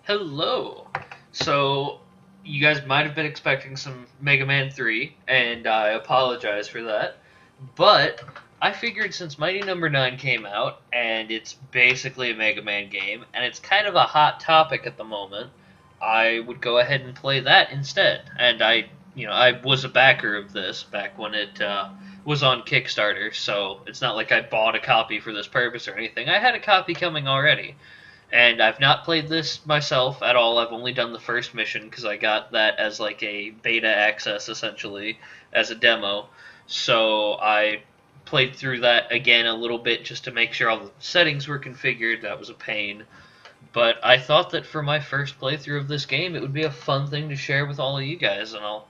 Hello. So, you guys might have been expecting some Mega Man 3, and I apologize for that. But I figured since Mighty Number 9 came out, and it's basically a Mega Man game, and it's kind of a hot topic at the moment, I would go ahead and play that instead. And I was a backer of this back when it was on Kickstarter, so it's not like I bought a copy for this purpose or anything. I had a copy coming already. And I've not played this myself at all. I've only done the first mission because I got that as like a beta access essentially as a demo. So I played through that again a little bit just to make sure all the settings were configured. That was a pain. But I thought that for my first playthrough of this game, it would be a fun thing to share with all of you guys, and I'll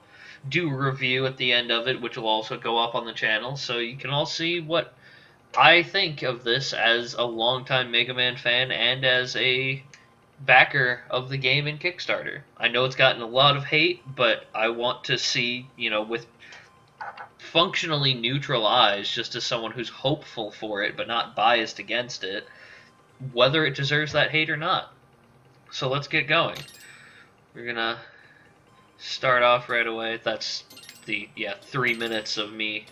do a review at the end of it, which will also go up on the channel, so you can all see what I think of this as a longtime Mega Man fan and as a backer of the game in Kickstarter. I know it's gotten a lot of hate, but I want to see, with functionally neutral eyes, just as someone who's hopeful for it but not biased against it, whether it deserves that hate or not. So let's get going. We're gonna start off right away. That's the 3 minutes of me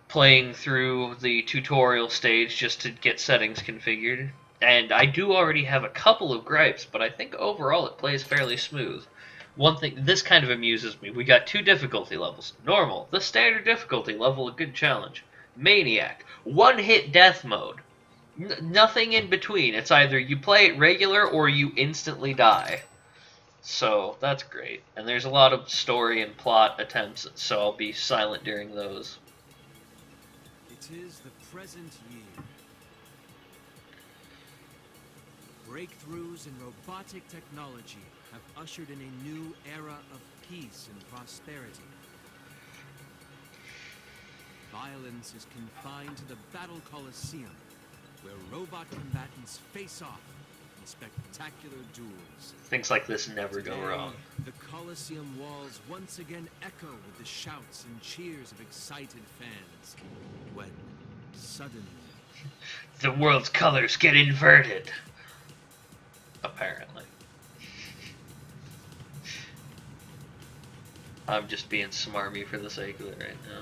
playing through the tutorial stage just to get settings configured. And I do already have a couple of gripes, but I think overall it plays fairly smooth. One thing, this kind of amuses me. We got two difficulty levels. Normal, the standard difficulty level, a good challenge. Maniac, one-hit death mode. Nothing in between. It's either you play it regular or you instantly die. So that's great. And there's a lot of story and plot attempts, so I'll be silent during those. It is the present year. Breakthroughs in robotic technology have ushered in a new era of peace and prosperity. Violence is confined to the Battle Coliseum, where robot combatants face off in spectacular duels. Things like this never go wrong. The Coliseum walls once again echo with the shouts and cheers of excited fans. When suddenly, the world's colors get inverted. Apparently. I'm just being smarmy for the sake of it right now.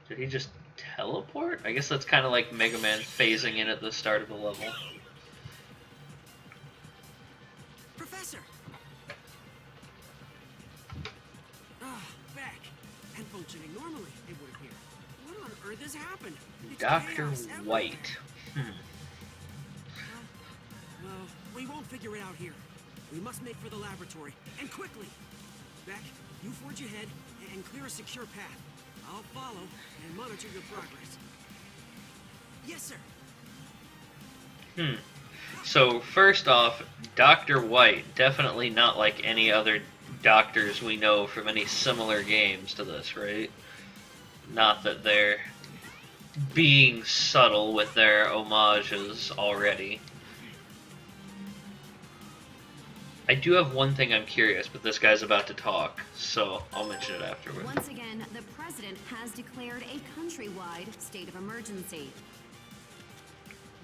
Did he just teleport? I guess that's kind of like Mega Man phasing in at the start of the level. Professor! Back. And functioning normally, it would appear. What on earth has happened? It's Dr. chaos everywhere. White. Well, we won't figure it out here. We must make for the laboratory, and quickly. Beck, you forge ahead and clear a secure path. I'll follow and monitor your progress. Yes, sir. So, first off, Dr. White, definitely not like any other doctors we know from any similar games to this, right? Not that they're being subtle with their homages already. I do have one thing I'm curious, but this guy's about to talk, so I'll mention it afterwards. Once again, the president has declared a countrywide state of emergency.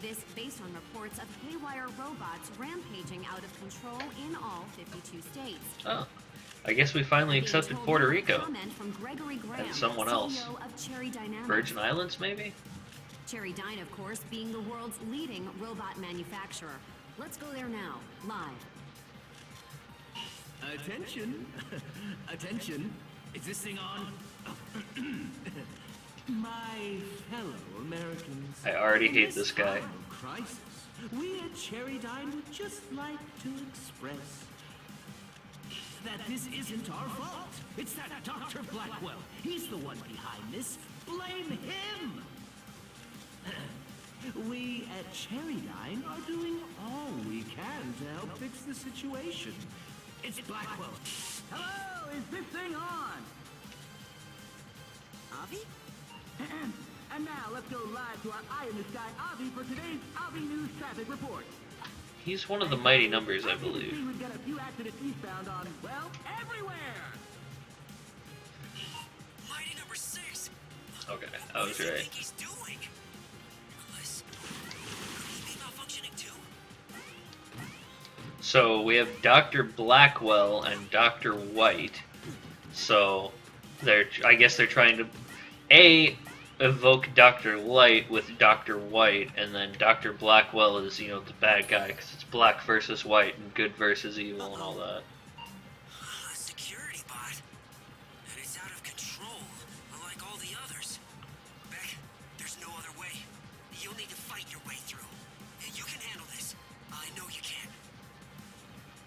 This based on reports of haywire robots rampaging out of control in all 52 states. Oh, I guess we finally accepted Puerto Rico. From Gregory Graham, And someone else. CEO of Cherry Dynamics. Virgin Islands, maybe? Cherry Dyne, of course, being the world's leading robot manufacturer. Let's go there now, live. Attention! Attention! Is this thing on? My fellow Americans. I already in hate this guy. time of crisis, we at Cherry Dine would just like to express that this isn't our fault. It's that Dr. Blackwell. He's the one behind this. Blame him! We at Cherry Dine are doing all we can to help fix the situation. It's Blackwell. Hello, is this thing on? Avi? And now let's go live to our eye in the sky Avi for today's Avi News Traffic Report. He's one of the mighty numbers, I believe. We've got a few accidents eastbound on, well, everywhere! Mighty number 6. Okay, I was What do you right. think he's doing? Unless... Could he be malfunctioning too? So we have Dr. Blackwell and Dr. White. So I guess they're trying to evoke Dr. Light with Dr. White, and then Dr. Blackwell is, the bad guy, because it's black versus white and good versus evil and all that. A security bot. And it's out of control, unlike all the others. Beck, there's no other way. You'll need to fight your way through. You can handle this. I know you can.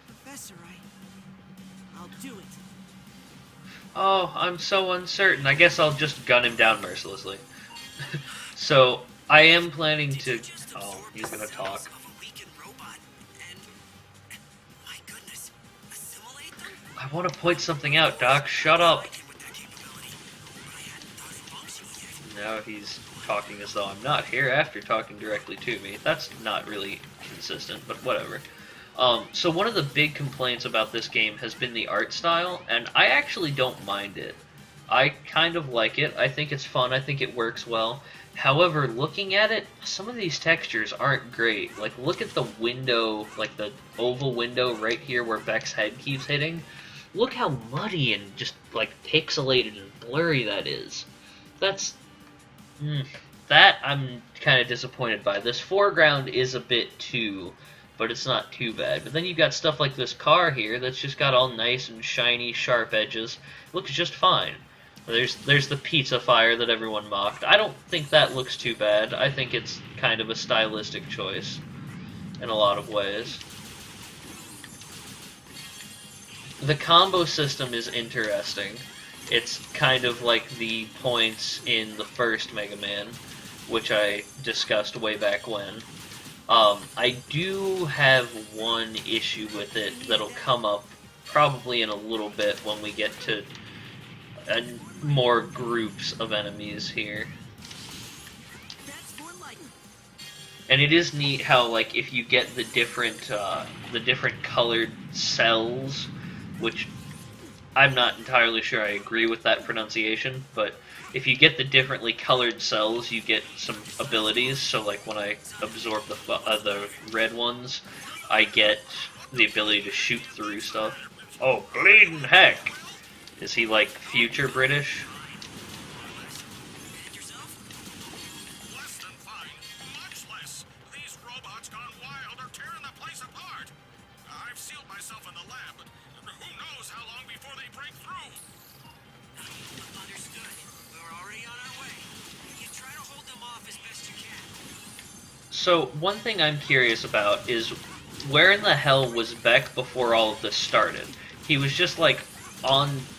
Professor, I'll do it. Oh, I'm so uncertain. I guess I'll just gun him down mercilessly. So, I am planning to... Oh, he's gonna talk. I want to point something out, Doc. Shut up. Now he's talking as though I'm not here after talking directly to me. That's not really consistent, but whatever. So one of the big complaints about this game has been the art style, and I actually don't mind it. I kind of like it. I think it's fun. I think it works well. However, looking at it, some of these textures aren't great. Like, look at the window, like the oval window right here where Beck's head keeps hitting. Look how muddy and just, like, pixelated and blurry that is. That's... that I'm kind of disappointed by. This foreground is a bit too... but it's not too bad. But then you've got stuff like this car here that's just got all nice and shiny, sharp edges. Looks just fine. There's the pizza fire that everyone mocked. I don't think that looks too bad. I think it's kind of a stylistic choice in a lot of ways. The combo system is interesting. It's kind of like the points in the first Mega Man, which I discussed way back when. I do have one issue with it that'll come up probably in a little bit when we get to more groups of enemies here. And it is neat how, like, if you get the different colored cells, which I'm not entirely sure I agree with that pronunciation, but if you get the differently colored cells, you get some abilities. So, like, when I absorb the red ones, I get the ability to shoot through stuff. Oh, bleeding heck! Is he, like, future British? Less than fine. Much less. These robots gone wild are tearing the place apart. I've sealed myself in the lab, but who knows how long before they break through. Understood. We're already on our way. You try to hold them off as best you can. So, one thing I'm curious about is, where in the hell was Beck before all of this started? He was just, like,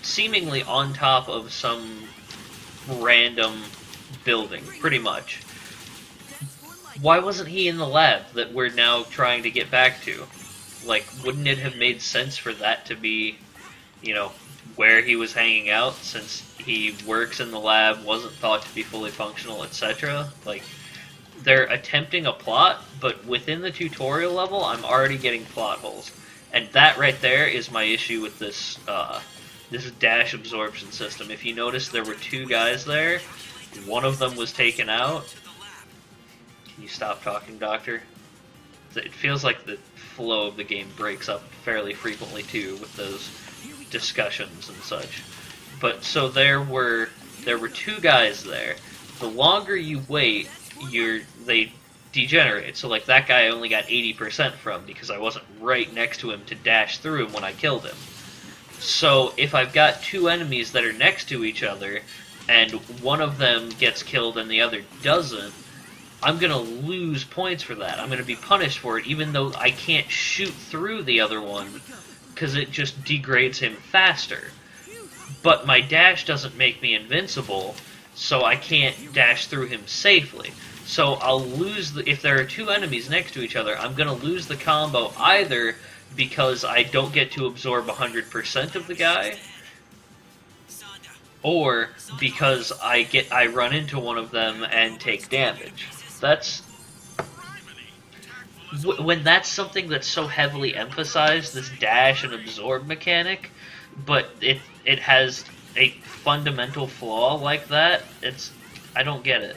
seemingly on top of some random building, pretty much. Why wasn't he in the lab that we're now trying to get back to? Like, wouldn't it have made sense for that to be, where he was hanging out, since he works in the lab, wasn't thought to be fully functional, etc.? Like, they're attempting a plot, but within the tutorial level, I'm already getting plot holes. And that right there is my issue with this this dash absorption system. If you notice, there were two guys there. One of them was taken out. Can you stop talking, Doctor? It feels like the flow of the game breaks up fairly frequently, too, with those discussions and such. But, so there were two guys there. The longer you wait, they degenerate. So, like, that guy I only got 80% from because I wasn't right next to him to dash through him when I killed him. So, if I've got two enemies that are next to each other, and one of them gets killed and the other doesn't, I'm going to lose points for that. I'm going to be punished for it, even though I can't shoot through the other one, because it just degrades him faster. But my dash doesn't make me invincible, so I can't dash through him safely. So I'll lose if there are two enemies next to each other, I'm going to lose the combo either because I don't get to absorb 100% of the guy, or because I run into one of them and take damage. That's when that's something that's so heavily emphasized, this dash and absorb mechanic, but it has a fundamental flaw like that, I don't get it.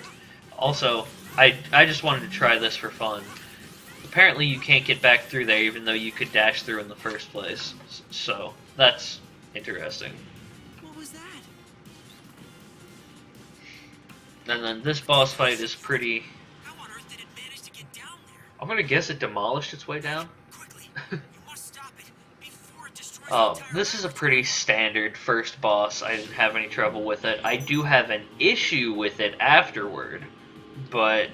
Also, I just wanted to try this for fun. Apparently you can't get back through there even though you could dash through in the first place. So, that's interesting. What was that? And then this boss fight is pretty... How on earth did it manage to get down there? I'm gonna guess it demolished its way down. Quickly, you must stop it before it destroys Oh, the entire this is a pretty standard first boss. I didn't have any trouble with it. I do have an issue with it afterward, but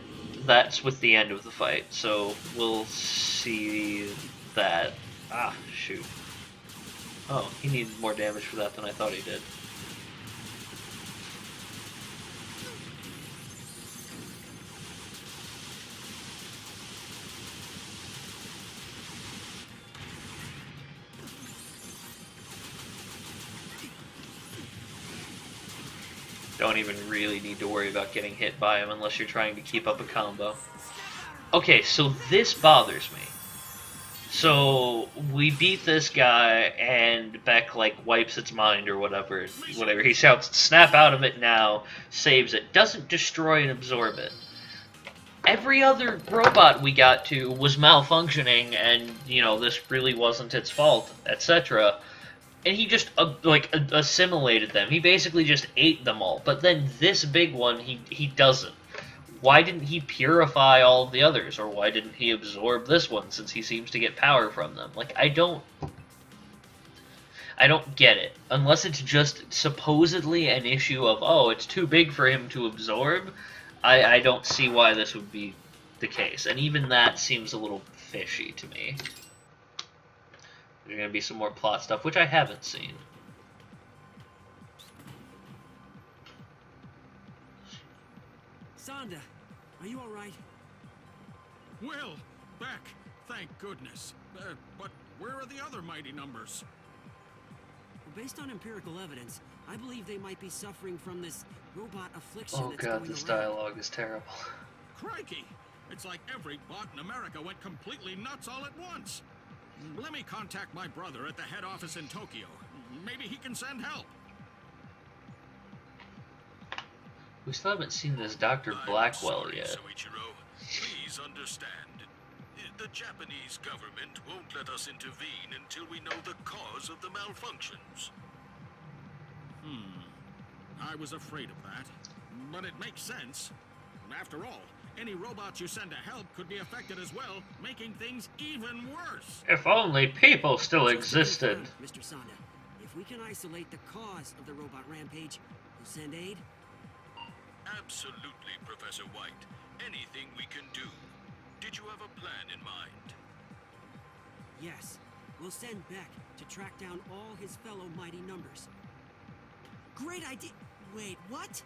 that's with the end of the fight, so we'll see that. Ah, shoot. Oh, he needed more damage for that than I thought he did. Don't even really need to worry about getting hit by him unless you're trying to keep up a combo. Okay, so this bothers me. So we beat this guy, and Beck like wipes its mind or whatever. He shouts, "Snap out of it now!" Saves it, doesn't destroy and absorb it. Every other robot we got to was malfunctioning, and this really wasn't its fault, etc. And he just assimilated them. He basically just ate them all. But then this big one, he doesn't. Why didn't he purify all of the others? Or why didn't he absorb this one, since he seems to get power from them? Like, I don't get it. Unless it's just supposedly an issue of, oh, it's too big for him to absorb, I don't see why this would be the case. And even that seems a little fishy to me. There's going to be some more plot stuff, which I haven't seen. Sonda, are you alright? Will, Beck, thank goodness. But where are the other mighty numbers? Well, based on empirical evidence, I believe they might be suffering from this robot affliction Oh that's god, going this around. dialogue is terrible. Crikey! It's like every bot in America went completely nuts all at once. Let me contact my brother at the head office in Tokyo. Maybe he can send help. We still haven't seen this Dr. Blackwell I'm sorry, yet. Soichiro. Please understand. The Japanese government won't let us intervene until we know the cause of the malfunctions. I was afraid of that. But it makes sense. After all, any robots you send to help could be affected as well, making things even worse. If only people still Just to existed. confirm, Mr. Sonda, if we can isolate the cause of the robot rampage, we'll send aid? Absolutely, Professor White. Anything we can do. Did you have a plan in mind? Yes. We'll send Beck to track down all his fellow mighty numbers. Great idea! Wait, what?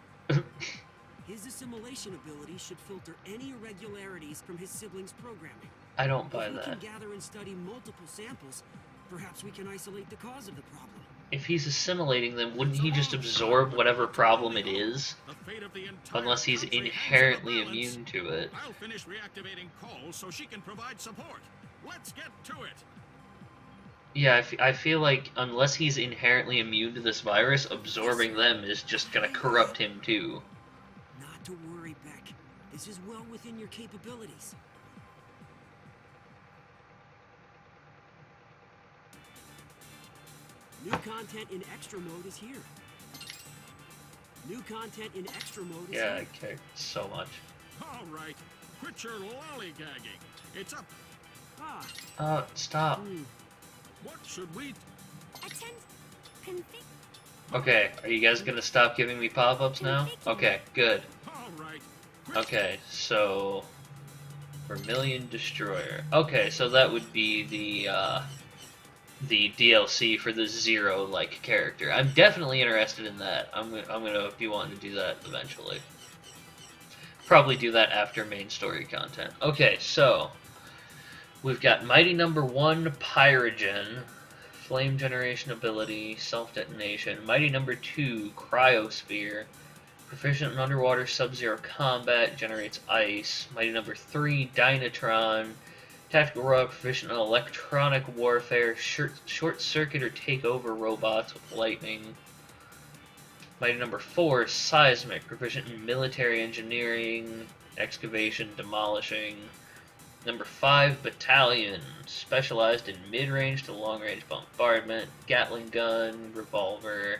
His assimilation ability should filter any irregularities from his siblings' programming. I don't buy If we that. can gather and study multiple samples, perhaps we can isolate the cause of the problem. If he's assimilating them, wouldn't he just absorb whatever problem it is? The fate of the entire Unless he's country hangs inherently in the balance. immune to it. I'll finish reactivating Cole so she can provide support. Let's get to it. Yeah, I feel like unless he's inherently immune to this virus, absorbing them is just gonna corrupt him too. Not to worry, Beck. This is well within your capabilities. New content in extra mode is here. New content in extra mode is Yeah, I here. care so much. All right, quit your lollygagging. It's up. Ah, Stop. What should we? Attend. Config. Okay, are you guys gonna stop giving me pop-ups now? Okay, good. All right. Quit. Okay, so... Vermilion Destroyer. Okay, so that would be the DLC for the Zero-like character. I'm definitely interested in that. I'm gonna be wanting to do that eventually. Probably do that after main story content. Okay, so... We've got Mighty Number 1, Pyrogen, Flame Generation Ability, Self-Detonation. Mighty Number 2, Cryosphere, Proficient in Underwater Sub-Zero Combat, generates ice. Mighty Number 3, Dynatron, Tactical robot proficient in electronic warfare, short circuit or take over robots with lightning. Mighty number 4, seismic, proficient in military engineering, excavation, demolishing. Number 5, battalion, specialized in mid-range to long-range bombardment, Gatling gun, revolver,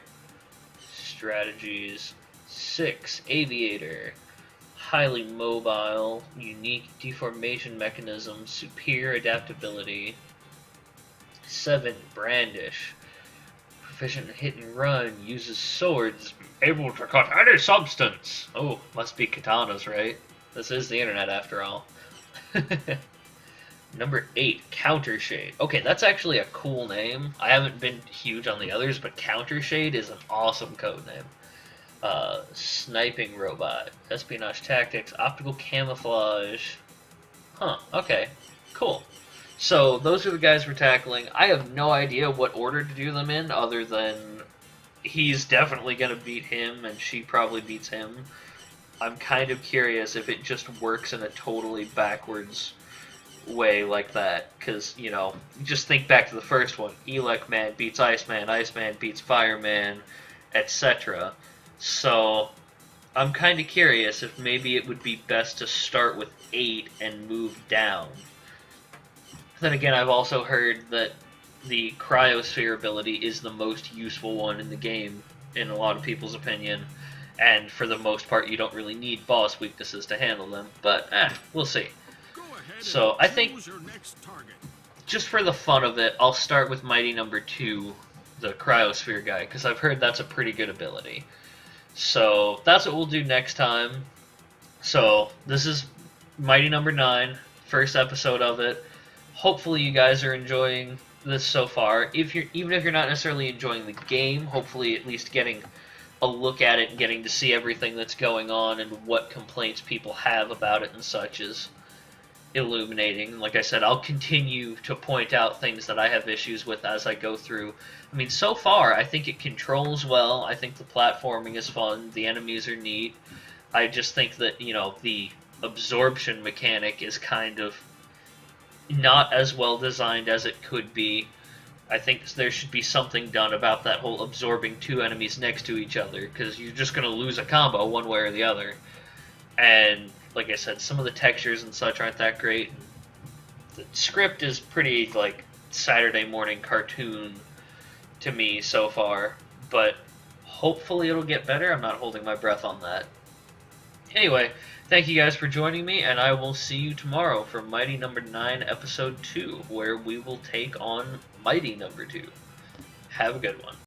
strategies. 6, aviator, highly mobile, unique deformation mechanism, superior adaptability. 7, brandish, proficient in hit and run, uses swords, able to cut any substance. Oh, must be katanas, right? This is the internet after all. Number 8, Countershade. Okay, that's actually a cool name. I haven't been huge on the others, but Countershade is an awesome code name. Sniping robot, espionage tactics, optical camouflage. Huh, okay, cool. So those are the guys we're tackling. I have no idea what order to do them in, other than he's definitely going to beat him, and she probably beats him. I'm kind of curious if it just works in a totally backwards way like that, because, you know, just think back to the first one. Elec Man beats Iceman, Iceman beats Fireman, etc. So I'm kind of curious if maybe it would be best to start with 8 and move down. Then again, I've also heard that the cryosphere ability is the most useful one in the game, in a lot of people's opinion, and for the most part you don't really need boss weaknesses to handle them, but we'll see. So I think, just for the fun of it, I'll start with Mighty number 2, the cryosphere guy, because I've heard that's a pretty good ability. So that's what we'll do next time. So this is Mighty number 9, first episode of it. Hopefully you guys are enjoying this so far. Even if you're not necessarily enjoying the game, hopefully at least getting a look at it and getting to see everything that's going on and what complaints people have about it and such is illuminating. Like I said, I'll continue to point out things that I have issues with as I go through. I mean, so far, I think it controls well. I think the platforming is fun. The enemies are neat. I just think that, you know, the absorption mechanic is kind of not as well designed as it could be. I think there should be something done about that whole absorbing 2 enemies next to each other, because you're just going to lose a combo one way or the other. And like I said, some of the textures and such aren't that great. The script is pretty, like, Saturday morning cartoon to me so far, but hopefully it'll get better. I'm not holding my breath on that. Anyway, thank you guys for joining me, and I will see you tomorrow for Mighty number 9, episode 2, where we will take on Mighty number 2. Have a good one.